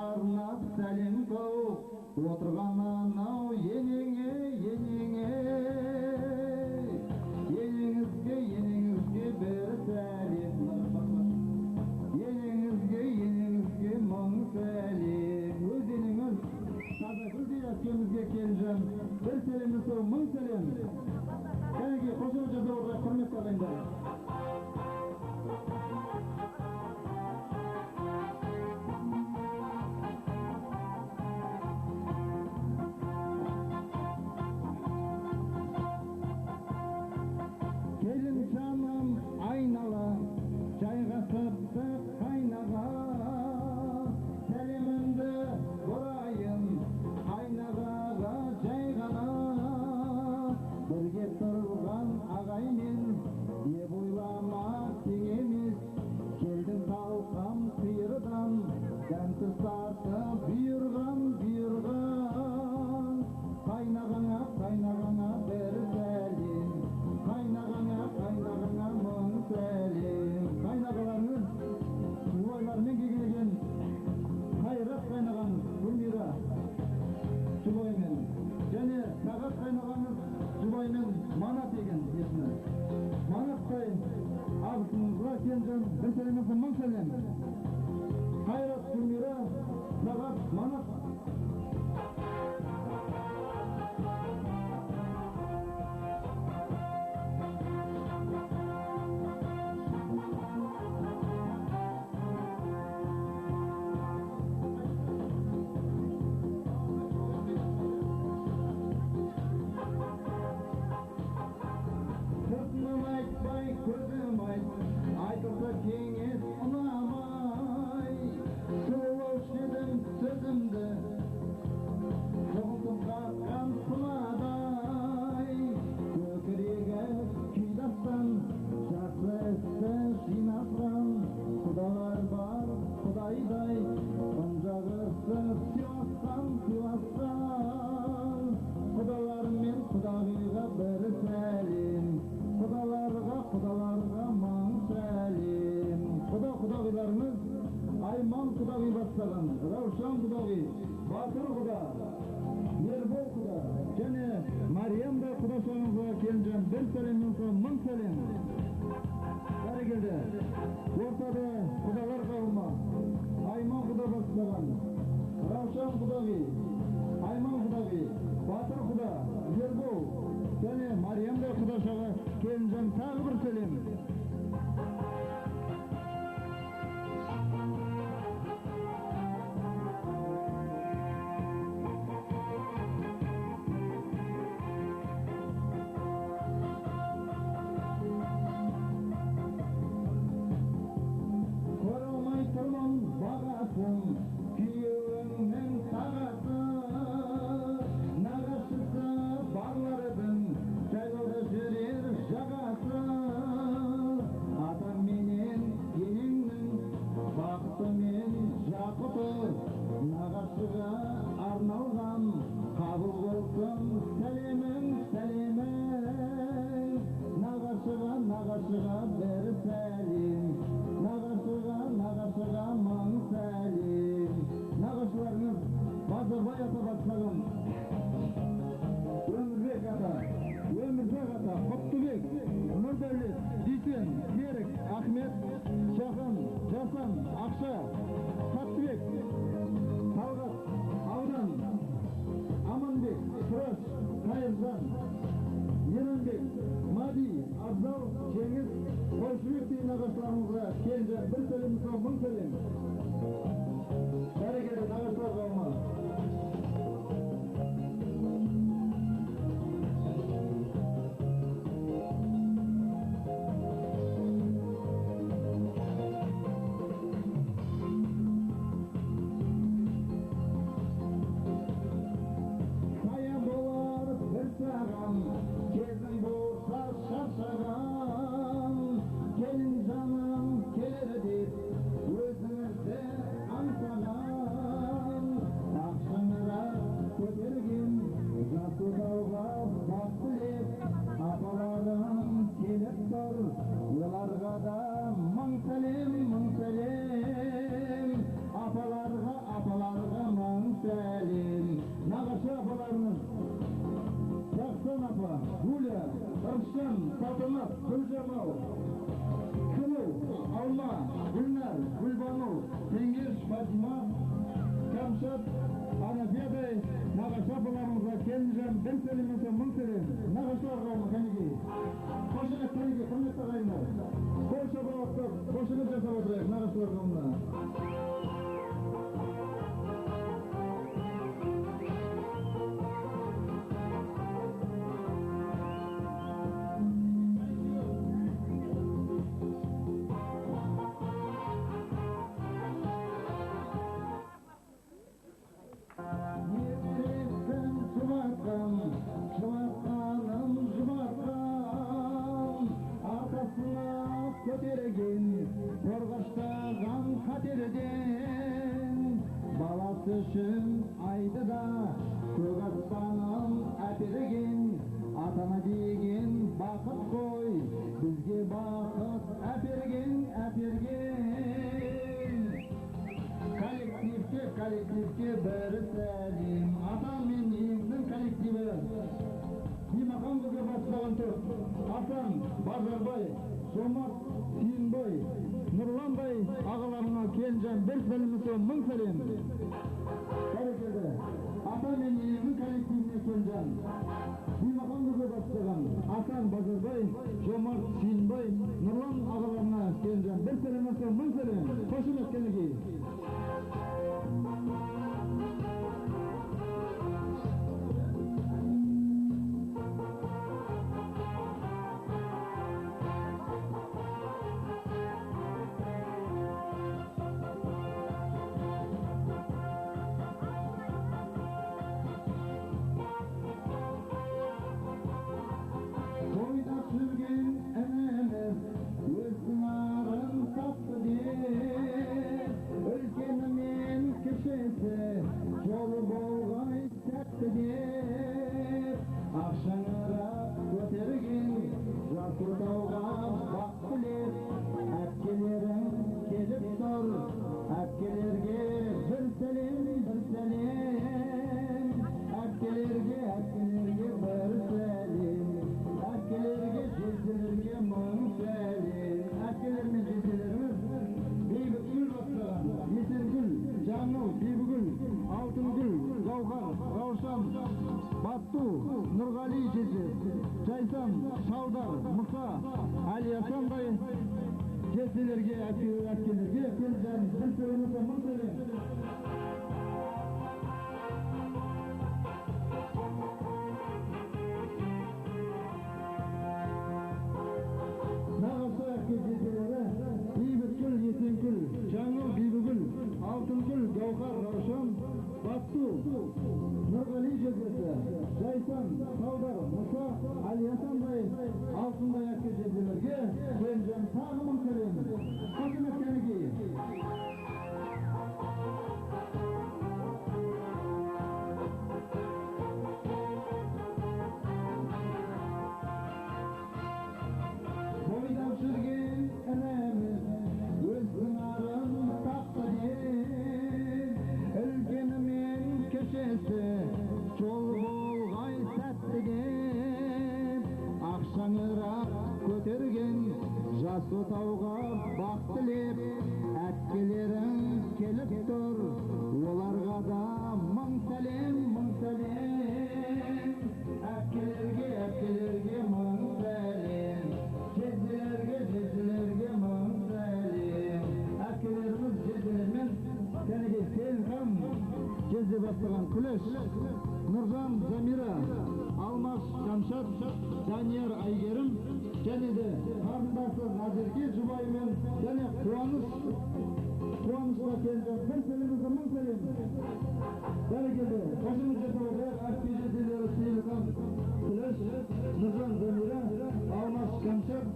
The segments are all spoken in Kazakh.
арнап сәлем қауып отырған анау енеңе енеңізге бір сәлем енеңізге мың сәлем өз енеңіз Тазагүлдей әпкемізге келжан бір сәлемнен соң мың сәлем кәнеки қошемет жасауға құрмет ағайындар. Келін жаным айнала жайғасыпты қайнаға сәлемімді бұрайын қайнағаға жай ғана бірге тұрған ағаймен деп ойламақ тең емес келдің талқам сиырдан дәмсіз тартып бұйырған қайнағаңа бір сәлем қайнағаңа мың сәлем қайнағаларыңыз жұбайлармен келген қайрат қайнағаңыз Гүлмира жұбаймен және Сағат қайнағаңыз жұбаймен Манат деген есімі Манаттай абысыңызға Кенжан бір сәлеммен мың сәлем Қайрат Гүлмира Сағат Манат көзім айтылса кеңес ұнамай сұлулаушы едім сөзімді соғылтып қаққан сынадай көкірегі күйдастан жақсы істі жинасқан құдалар бар құдайдай қонжағысы сыйласқан құдалар мен құдағиға бір сәлем құдаларға мың сәлем құдағиларымыз Айман құдағи бастаған Раушан құдағи Батыр құда Ербол құда және Мариямда құдашағымызға Келінжан бір сәлемнен соң мың сәлем бәрекелді ортада құдалар қауымы Айман құда бастаған Раушан құдағи Айман құдағи Батыр құда Ербол және Мариямда құдашаға Келінжан тағы бір сәлем Koramay тұрмын бағасын күйеуіңнің тағасы нағашысы барлардың жайлауда жүрер жағасы атам менен енеңнің бақыты мен жақыты нағашыға арналған қабыл болсын сәлемің нағашыға бір сәлем нағашыға мың сәлем нағашыларыңыз Базарбай ата бастаған Өмірбек ата, Құттыбек, Нұрдәулет, Дүйсен, Серік, Ахмет, Шахан, Жасан, Ақша, Саттыбек, Талғат, Аудан, Аманбек, Тұраш, Қайыржан, Еранбек, Мади, Абзал, Жеңіс, Қойшыбек дейін ағаштарымызға Келінжан бір сәлем соң мың сәлем. Бәрекелді ағаштар қауымы. Кезің болса шаршаған Келін жаным келер деп өз Arşan, Saltanat, Gülcemal, Kılı, Alma, Gülnar, Gülbanu, Tengiz, Fatima, Kamşat, Anafiye Bey, Nağaşa bulamıza kendicem, ben selimese mın selim, Nağaşlar kavmi kaniki. Koşunuz kaniki, kımmet ağayınlar. Koşa bağıttık, koşunuz yasa oturayım, Nağaşlar kavmina. Korgaçtağan kaderden balası üçün aydı da Kögaspanın әперген атана деген бақыт қой бізге бақыт әперген коллективке бір сәлем атам мен елдің коллективі Бимақан көке бастаған топ Асан, Базарбай, Жомарт, Сүйінбай, Нұрланбай ағаларына келінжан бір сәлемісі мың сәлем. Бәрекелді. Ата мен елдің коллективіне келінжан. Бимақан көке бастаған Асан, Базарбай, Жомарт, Сүйінбай, Нұрлан ағаларына келінжан бір сәлемісі мың сәлем. Қошын өткенеге. Жолы болғай сәтті деп Ақшаңырақ көтерген жас отауға бақ тілеп Әпкелерің келіп тұр Әпкелерге бір сәлем Әпкелерге бір сәлем Әпкелерге жездерге мың сәлем Әпкелер мен жезделеріміз бейбітгүл бастаған Есергүл, Жаңыл, Бибігүл, Алтынгүл, Гауһар, Раушан, Батту, Нұрғали жезде, Жайсан, Шаудар, Мұса, Әлиясандай жезделерге, әпкелерге келген бір сәлемесі мың сәлем. Нағашы әпке жезделері Бейбітгүл, Есенгүл, Жаңыл, Бибігүл, Алтынгүл, Гауһар, Раушан, Батту, Нұрғали жездесі, Жайсан, Шаудар, Мұса, Әлиясандай алтындай әпке жезделерге келген тағы мың сәлем. Қошын өткенеге. Бойдап жүрген ініміз өзінің арын тапты деп үлкенімен кешесі жол болғай сәтті деп Ақшаңырақ көтерген жас отауға бақ тілеп әпкелерің келіп тұр оларға да мың сәлем әпкелерге мың сәлем жезделерге мың сәлем әпкелеріміз жезделермен кәнеге Селхам жезде бастаған Күлеш, Нұржан, Замира, Алмаш, Камшат, Данияр, Айгерім және де қарындасы Назерке жұбайымен және қуанышқа келген бір сәлемізді мың сәлем. Бәрекелді. Қошымыз жасауға әпке жезделері Селхам, Күлеш, Нұржан, Замира, Алмаш, Камшат,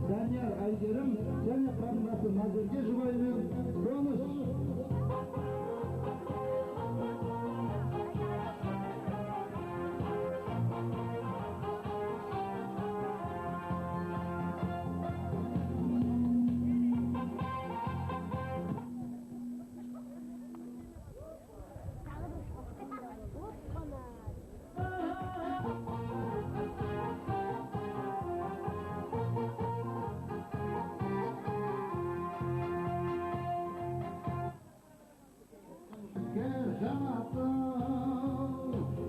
Данияр, Айгерім және қарындасы Назерке жұбайымен қуаныш. жанасың,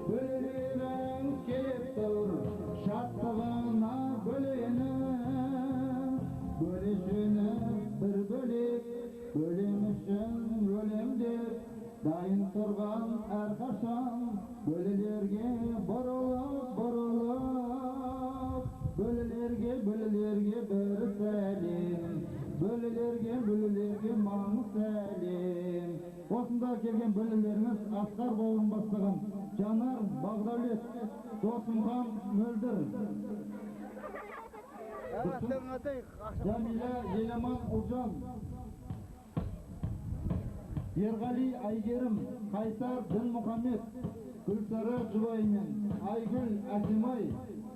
бөлерің келіп тұр, шаттығына бөленіп, бөлешіні бір бөлек, бөлемішін өлем деп, дайын тұрған әрқашан, бөлелерге бұрылып, бөлелерге бір сәлем, бөлелерге мың сәлем. Осында келген бөлелеріңіз Асқар Бауырын бастаған Жанар Бағдәулет, Досымхан Мөлдір, Jamila Еламан Ұлжан, Ерғали Айгерім, Қайсар Дінмұхаммед, Гүлсары Жұбаймен, Айгүл Әсімай,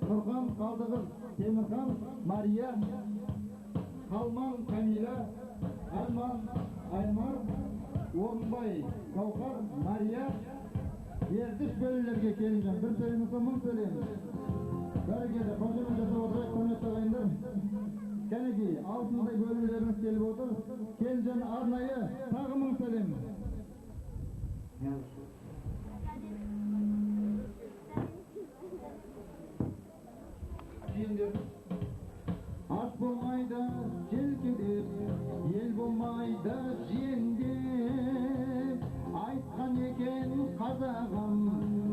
Нұрхан Қалдығыз, Темірхан Мария, Қалман Камила, Арман Аймар, Орынбай Каухар Мария, ертіш бөлелерге келінген. Бір сәлемізді мың сәлеміз. Бәрекелді, қошемін жасап отырайық, құрметті ағайындар. Кәнеки, алтындай бөлелеріңіз келіп отыр. Келінжан арнайы тағы мың сәлем. Ат болмайды желкедеп, ел болмайды жеңдеп, айтқан екен қазағым,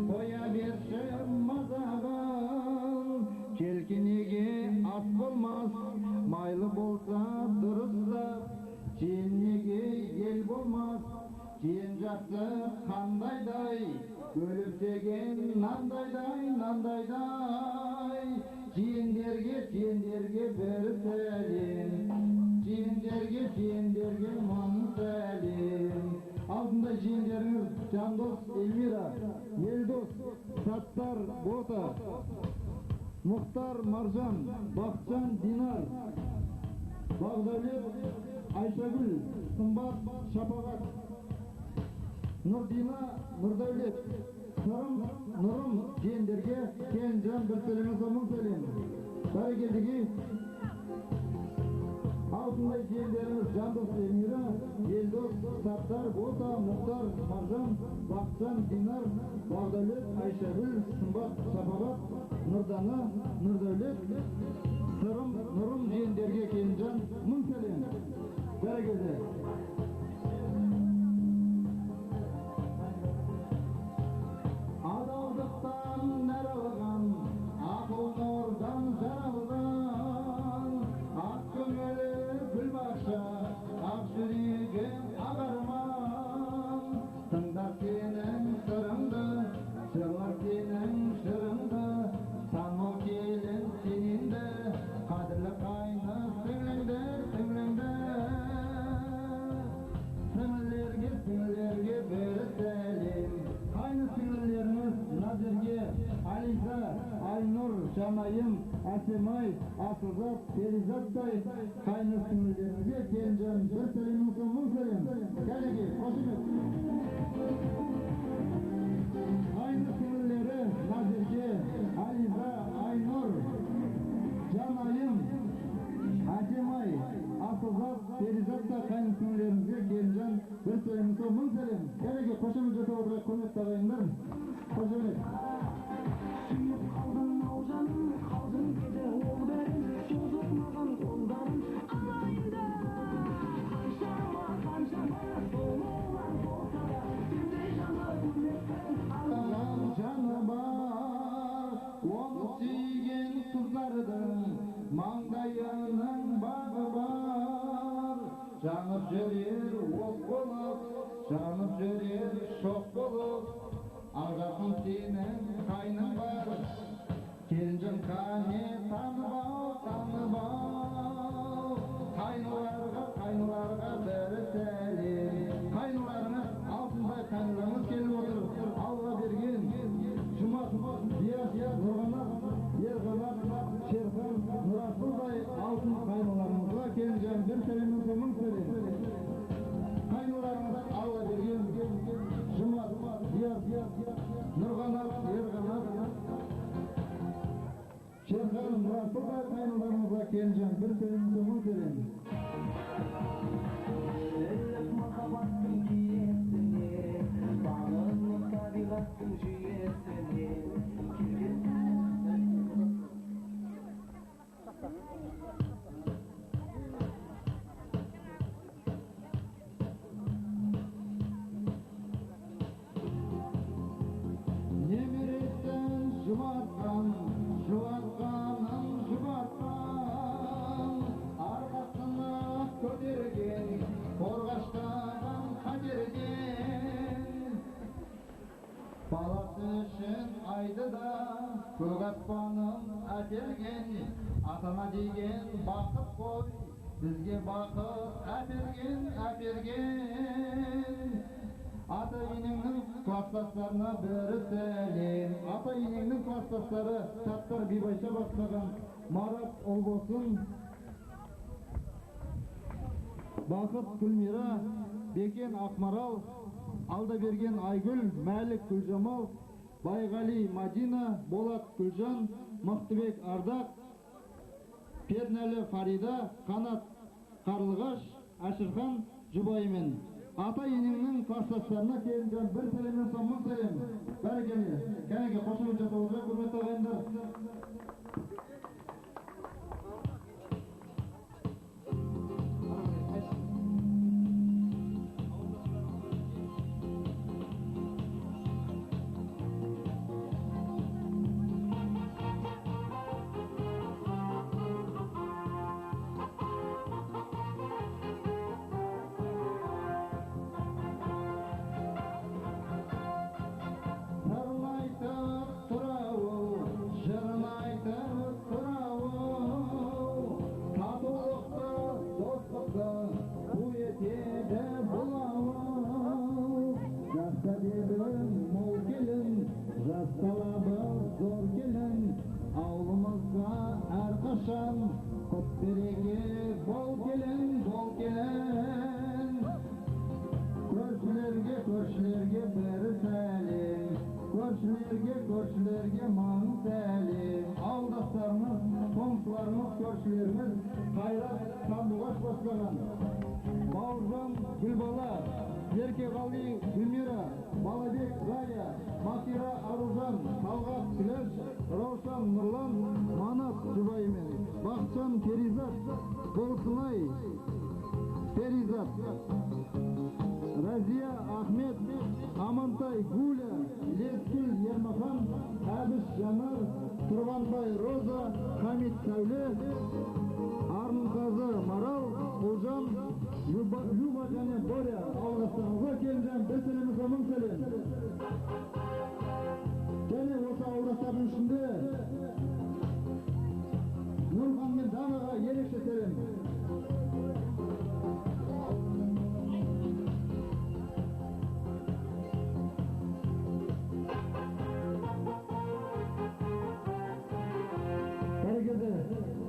қоя берші мазағым. Желкенеге ат болмас, майлы болса дұрыстап, желнеге ел болмас, жиен жақсы қандайдай, бөліп нандайдай, жиендерге бір сәлем, жиендерге мың сәлем. Алдында жиендеріңіз Жандос Эльмира, Елдос, Саттар Бота, Мұхтар Маржан, Бақытжан Динар, Бағдәулет Айшагүл, Сымбат Шапағат, Нұрдина Нұрдәулет, Нұрым жиендерге Келінжан бір сәлеміз мың сәлем. Бәрекелдігі алтындай жиендеріміз Жандос Эльмира, Елдос, Саттар Бота, Мұхтар Маржан, Бақытжан Динар, Бағдәулет Айшагүл, Сымбат Шапағат, Нұрдана Нұрдәулет, Нұрым жиендерге Келінжан мың сәлем. Бәрекелді. Адалдықтан нәралған, ақыл нұрдан жаралған, ақ көңілі гүл бақша, ақ жүрегі ағарман. Тыңдап сенің сырыңды, жырлар сенің жырыңды, санау келін сененді, қадірлі қайны сіңліңді. Сіңлілерге бір сәлем. Қайны сіңлілеріңіз Назерге, Ализа, Айнұр, Жанайым, Әсемай, Асылзат, Перизаттай қайны сіңлілеріңізге Келінжан бір сәлеміңіз мың сәлем. Кәлеге, қошемет. Қайны сіңлілері Назерге, Ализа, Айнұр, Жанайым, Әсемай, Асылзат, Перизаттай қайны сіңлілеріңізге Келінжан бір сәлеміңіз мың сәлем. Кәлеге, қошемет жасап отырайық, құрметті ағайындар. Қошемет. Сүйіп қалдың ау жаным, қалдың деді ол бәрін, созып маған қолдарын алайында. Қаншама сұлулар болса да, сендей жаны көрмеппін Алған жаны бар, оны сүйген қыздардың маңдайының бағы бар. Жанып жүрер от болып, жанып жүрер шоқ болып, ағақын сенің қайның бар. Келінжан қане танып ал, қайныларға бір сәлем. Қайныларыңыз алтындай қайныларыңыз келіп отыр. Алла берген Жұмат, Диас, Нұрғанат, Ерғанат, Шерхан, Нұрасылдай алтын қайныларыңызға Келінжан бір сәлеміңіз мың сәлем. Қайныларыңыз Алла берген Жұмат, Диас, Нұрғанат, Ерғанат, Шерхан, Нұрасылдай қайныларыңызға Келінжан бір сәлеміңіз мың сәлем. махаббаттың киесіне, бағы айды да көк аспанын әперген ата-ана деген бақыт қой бізге бақыт әперген ата-енеңнің класстастарына бір сәлем ата-енеңнің класстастары Саттар Бибайша бастаған Марат Олбосын Бақыт Күлмира Бекен Ақмарал Алдаберген Айгүл Мәлік Күлжамал Байғали Мадина Болат Күлжан Мықтыбек Ардақ Пернәлі Фарида Қанат Қарлығаш Әшірхан Жұбаймен ата-енеңнің класстастарына келінген бір сәлемнен соң мың сәлем бәрекелді кәнеге қошемет жасауға құрметті ағайындар Көршілерге мың сәлем ауылдастарымыз, қоңсыларымыз, көршілеріміз Қайрат Сандуғаш бастаған Бауыржан Гүлбала, Еркеғали Гүлмира, Балабек Рая, Макира Аружан, Талғат Күләш, Раушан Нұрлан, Манат Жұбаймен, Бақытжан Перизат, Болсынай Перизат, Разия Ахмет, Амантай Гуля, Лескүл Ермахан, Әбіш Жанар, Тұрғанбай Роза, Хамид Сәуле, Арынқазы Марал, Ұлжан, Люба және Боря, ауылдастарымызға келген бір сәлемімізге мың сәлем. Және осы ауылдастардың ішінде Нұрхан мен Данаға ерекше сәлем.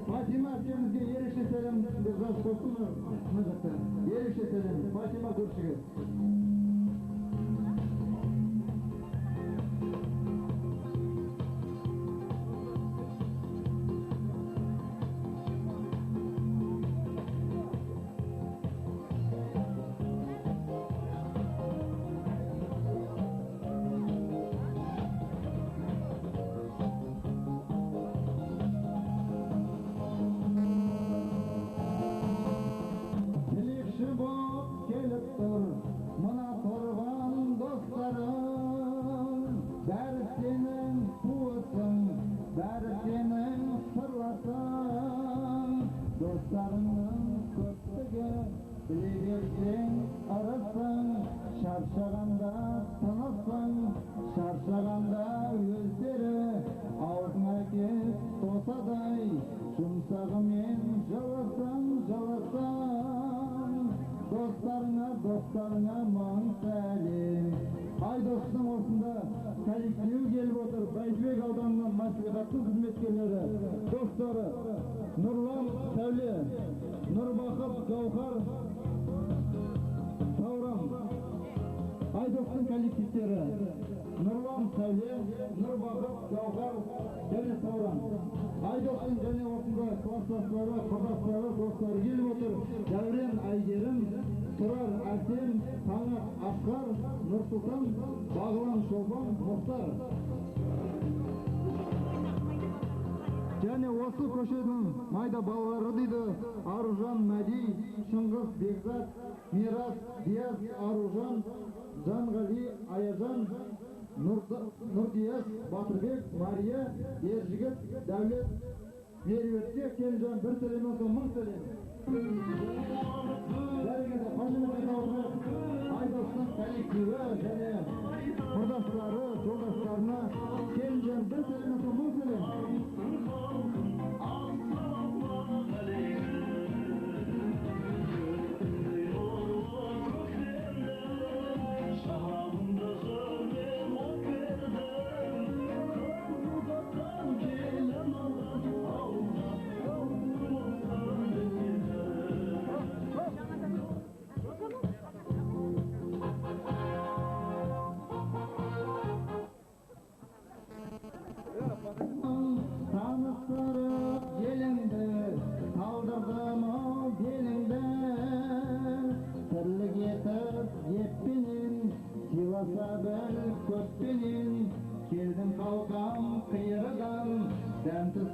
Фатима әпкемізге ерекше сәлем деп жазып қойыпты мына жақта. Ерекше сәлем Фатима көршіге. Dostlarının köptüge bilebilsen arasın şarşağanda tanasın şarşağanda yüzleri ağzına kep tosaday şumsağымен jalasın dostlarına мың сәлем. Айдостың осында коллективі келіп отыр. Бәйдібек ауданынан мәслихаттың қызметкерлері, достары Нұрлан Сәуле, Нұрбақыт Гаухар, Таурам. Айдостың коллективтері Нұрлан Сәуле, Нұрбақыт Гаухар және Таурам. Айдостың және осында класстастары, құрдастары, достары келіп отыр. Дәурен Айгерім, Тұрар Әрсен, Таңат Асқар, Нұрсұлтан, Бағылан Шолпан, Мұхтар. Және осы көшенің майда балалары дейді Аружан Мәди, Шыңғыс Бекзат, Мирас Диас Аружан, Жанғали Аяжан, Нұрдияс Батырбек, Мария, Ержігіт, Дәулет, Меруетке келген бір сәлемнен соң мың сәлем. Бәрекелді, қошемет отырып, Айдостың коллективі және құрдастары, жолдастарына келген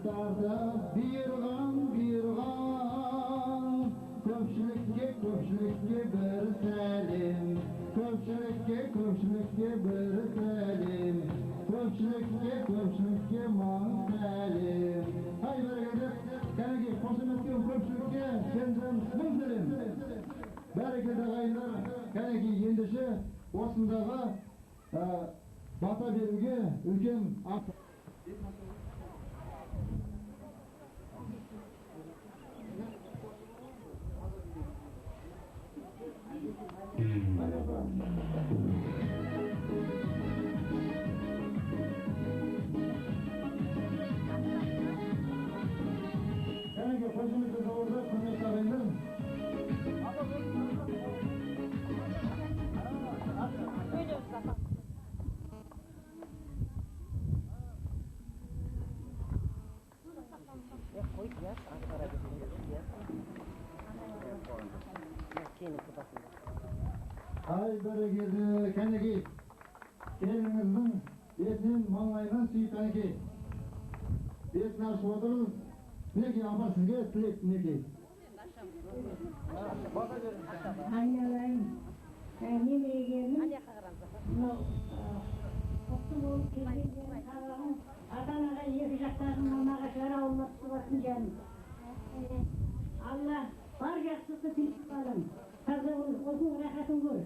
Dağıstarda birgan Köpçülükке bir selim Köpçülükke bir selim Köpçülükke man selim Hay bereketi Kaneki koşumetken köpçülükke Kendim mın selim Bereketi ağaylar Kaneki yendişi Osındağı Bata beruge ülken Kaneki koşumetken orada kırmızı ağaylar Ay bereketi kaneki Kelinizin betinin mаңлайынан suyup kaneki Betini açıp oturuz Neki ama sizge tilek neki Aynalayım. Nemeye geldim. Koptum olup kelgen kararım. Adanaga екі жақтарын алмаға шығара алмапсы басын жаным. Allah бар жақсылықты тілеп қалам. Таза бол, осының рахатын көр.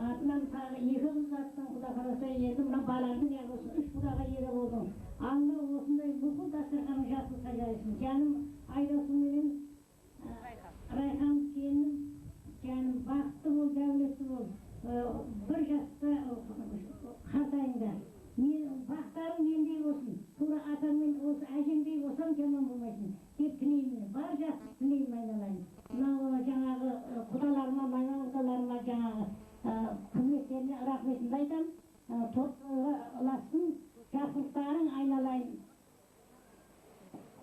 Атынан тағы екі қыз аттың құда қараса енді мына балардың осы үш құдаға ие болдың. Алла осындай бүкіл дастарханың жақсылыққа жайсын. Жаным Айдосыңменен Райхан сенің жаным бақытты бол, дәулетті бол. Бір жаста қартайыңдар. Бақтарың мендей болсын. Тура атаңмен осы әжеңдей болсаң жаман болмайсың деп тілеймін. Бар жақсы тілеймін айналайын. Мынау жаңағы құдаларыма, майналықталарыма жаңағы қызметтеріне рахметімді айтамын. Топталасын, жақсылықтарың айналайын.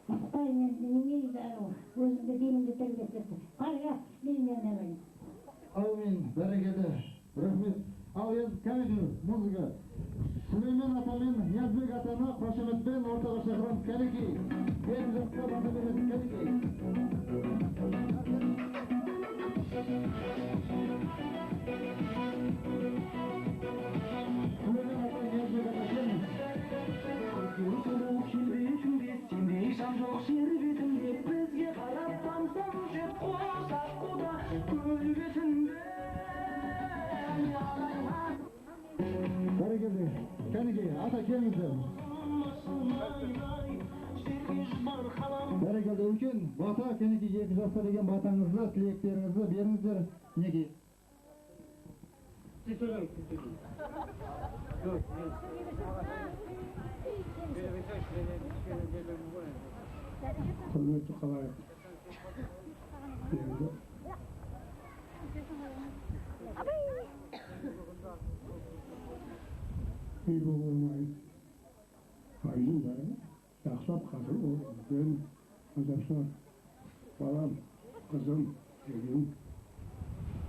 Құдай мен неге өзімді денімді тәрбиелеп бар жақсы тілеймін айналайын. Amin, bereketi, rahmet. Al енді kaneki muzika. Süleyman atamen, Niyazbek atama qo'shiqdan o'rtaga chaqirib kaneki. Ben joqqa bata beradi kaneki. Süleyman ata Niyazbek atamen. Yürüsünü kilbetinde sendey şan жоқ жер бетінде бізге қарап тамсам жеп қосақ құда көл бетінде Bereketi, kaneki ata kelingizler. Bereketi үлкен бата kaneki 2 жаста деген батаңызды, тілектеріңізді беріңіздер. Неге? Құрметті қалайық. Үй болмай, айдың бәрі жақсылап қазір ол үлкен азапшылар. Балам, қызым, деген.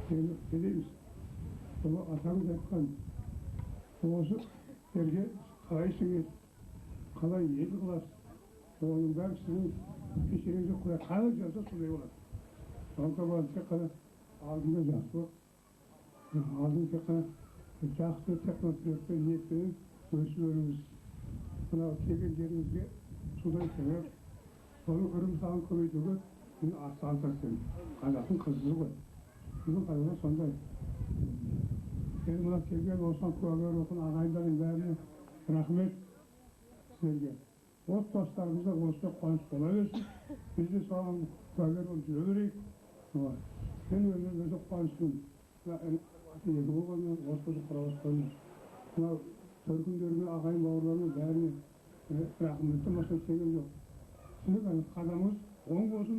Сені келеміз. Бұл атаңыз айтқан осы жерге қалайсың еді, қалай ел қыласың. Оның бәрі сіздің кешіріңізді құдай қалай жазса солай болады. Сондықтан тек қана алдында жақсылық, алдында тек қана жақсы технологиялықпен ниетпен өсіп өріңіз. Мынау келген жеріңізге судай себеп, соның үрім сағын көбейтуге мен астан тастаймын. Қазақтың қызы ғой. Біздің қазақ сондай. Енді мына келген осыған куәгер болған ағайындардың бәріне рахмет сіздерге. Осы достарымызда осы қуаныш бола берсін. Біз де соған куәгер болып жүре берейік. Мен өзі қуаныштымын. Егі болғанмен осы құрауыстарымыз. Мынау төркіндеріне, ағайын бауырларына бәріне рахметті машын істеген жоқ. Сіздің қадамыңыз оң болсын,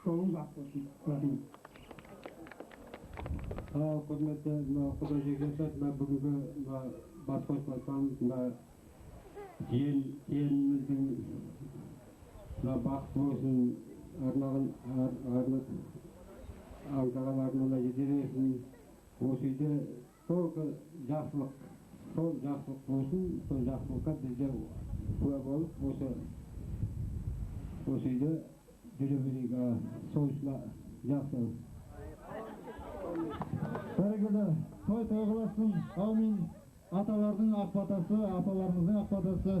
жолыңыз ақ болсын. Рахмет. Құрметті Құдай жекжасат, бүгінгі бас қосылсаңыз еліміздің бақыт болсын, аңдаған арнауына жете берсін. Осы үйде сол жақсылық болсын, сол жақсылыққа бізде куә болып, осы Осы үйде жүре берейік, соғышла жақсы. Бәрекелді, той қыласын, аумин. Аталардың ақ батасы, апаларымыздың ақ батасы.